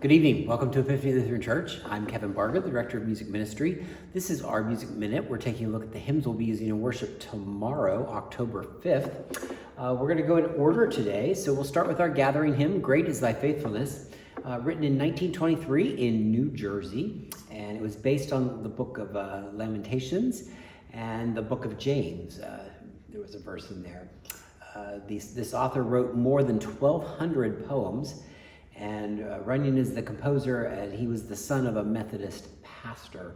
Good evening. Welcome to Epiphany Lutheran Church. I'm Kevin Barga, the Director of Music Ministry. This is our Music Minute. We're taking a look at the hymns we'll be using in worship tomorrow, October 5th. We're going to go in order today, so we'll start with our gathering hymn, Great is Thy Faithfulness, written in 1923 in New Jersey, and it was based on the book of Lamentations and the book of James. There was a verse in there. This author wrote more than 1,200 poems, and Runyon is the composer, and he was the son of a Methodist pastor.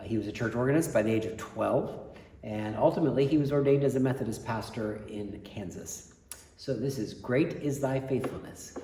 He was a church organist by the age of 12, and ultimately he was ordained as a Methodist pastor in Kansas. So this is Great is Thy Faithfulness.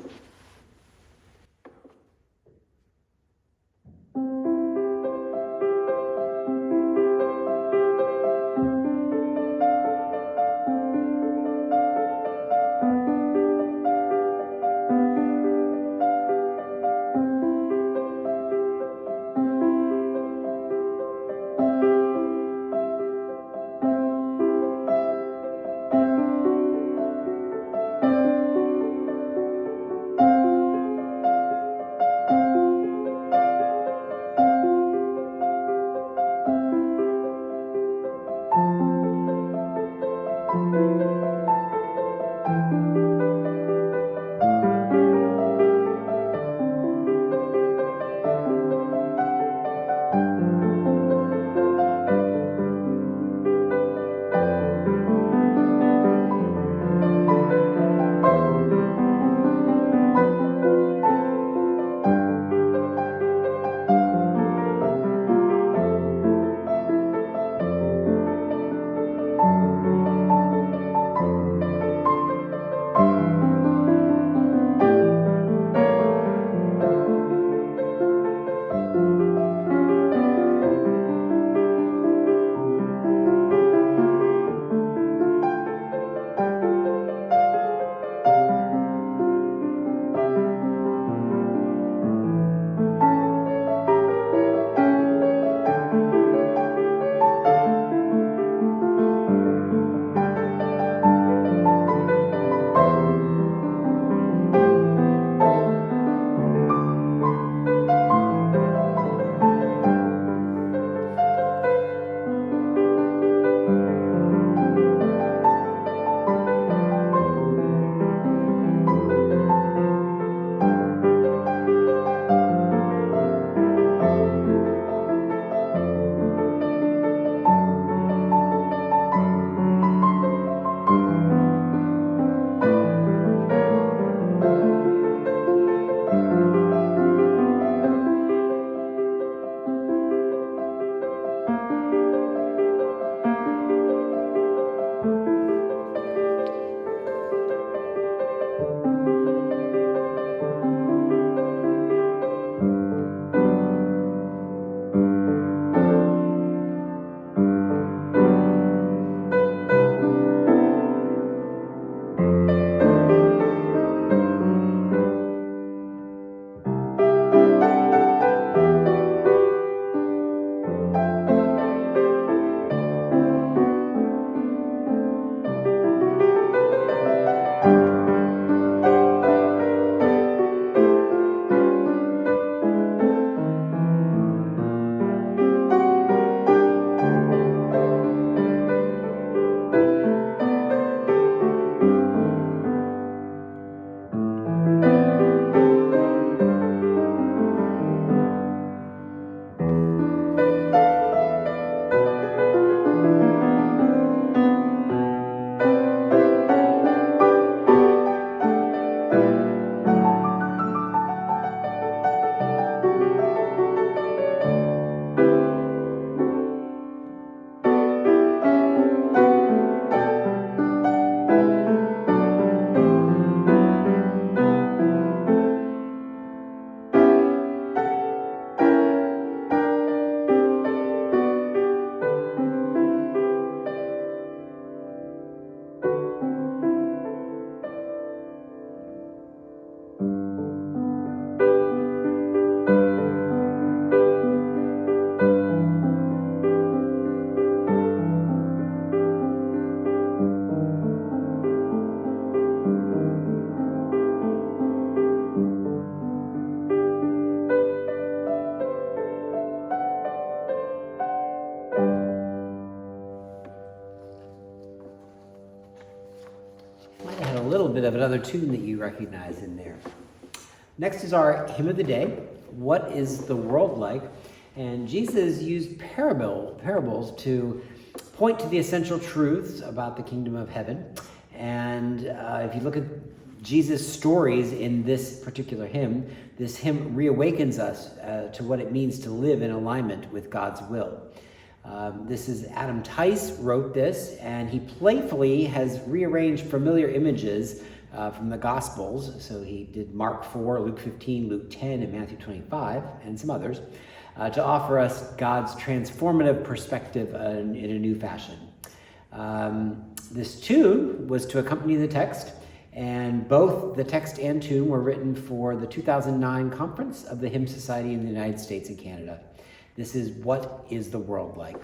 bit of another tune that you recognize in there. Next is our hymn of the day, What is the World Like? And Jesus used parables to point to the essential truths about the kingdom of heaven. And if you look at Jesus' stories in this particular hymn, this hymn reawakens us to what it means to live in alignment with God's will. This is Adam Tice wrote this, and he playfully has rearranged familiar images from the Gospels. So he did Mark 4, Luke 15, Luke 10, and Matthew 25, and some others, to offer us God's transformative perspective in a new fashion. This tune was to accompany the text, and both the text and tune were written for the 2009 Conference of the Hymn Society in the United States and Canada. This is What is the World Like?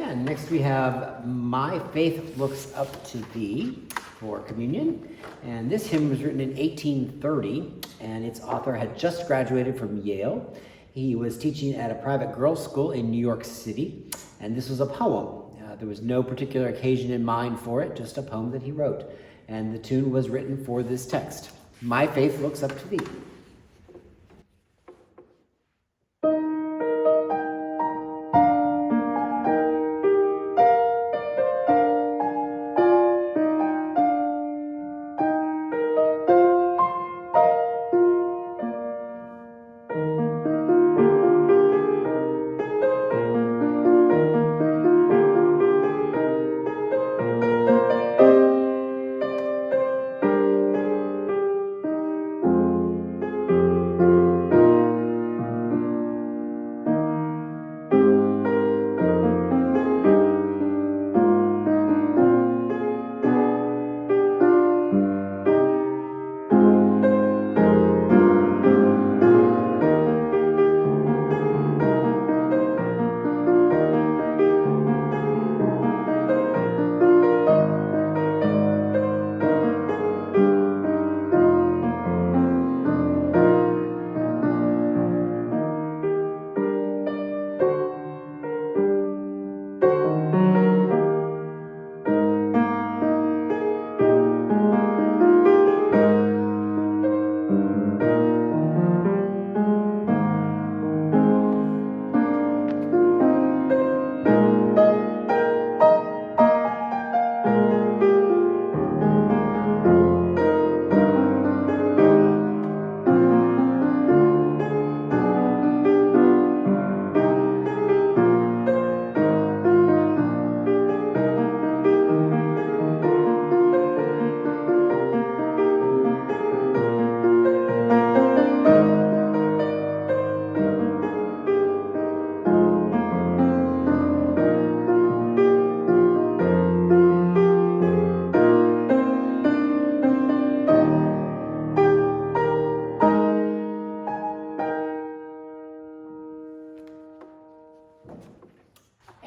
And next we have My Faith Looks Up to Thee for communion. And this hymn was written in 1830, and its author had just graduated from Yale. He was teaching at a private girls' school in New York City, and this was a poem. There was no particular occasion in mind for it, just a poem that he wrote. And the tune was written for this text. My faith looks up to thee.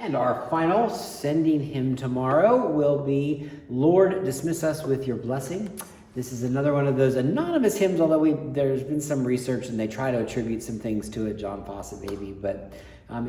And our final sending hymn tomorrow will be Lord, Dismiss Us with Your Blessing. This is another one of those anonymous hymns, although there's been some research and they try to attribute some things to it, John Fawcett maybe, but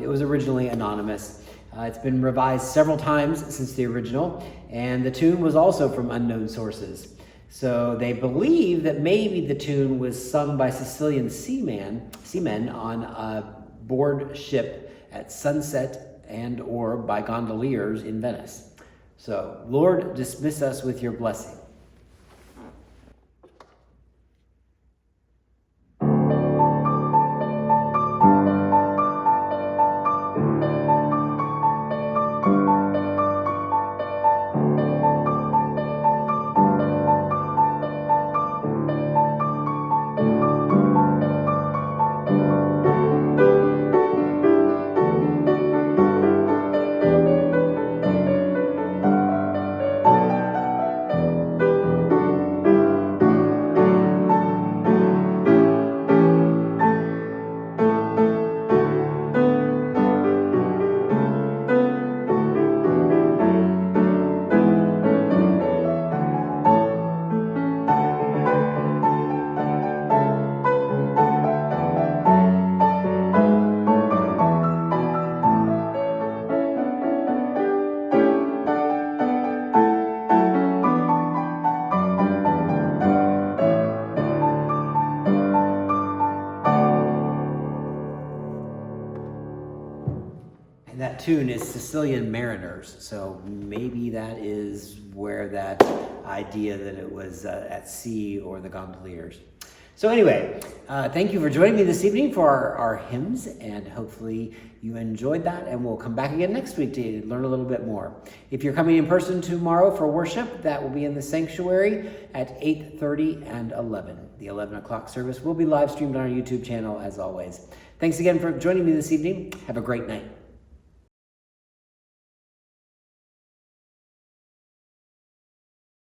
it was originally anonymous. It's been revised several times since the original, and the tune was also from unknown sources. So they believe that maybe the tune was sung by Sicilian seamen on a board ship at sunset and or by gondoliers in Venice. So, Lord, dismiss us with your blessing. And that tune is Sicilian Mariners, so maybe that is where that idea that it was at sea or the gondoliers. So anyway, thank you for joining me this evening for our hymns, and hopefully you enjoyed that, and we'll come back again next week to learn a little bit more. If you're coming in person tomorrow for worship, that will be in the sanctuary at 8:30 and 11. The 11 o'clock service will be live streamed on our YouTube channel as always. Thanks again for joining me this evening. Have a great night.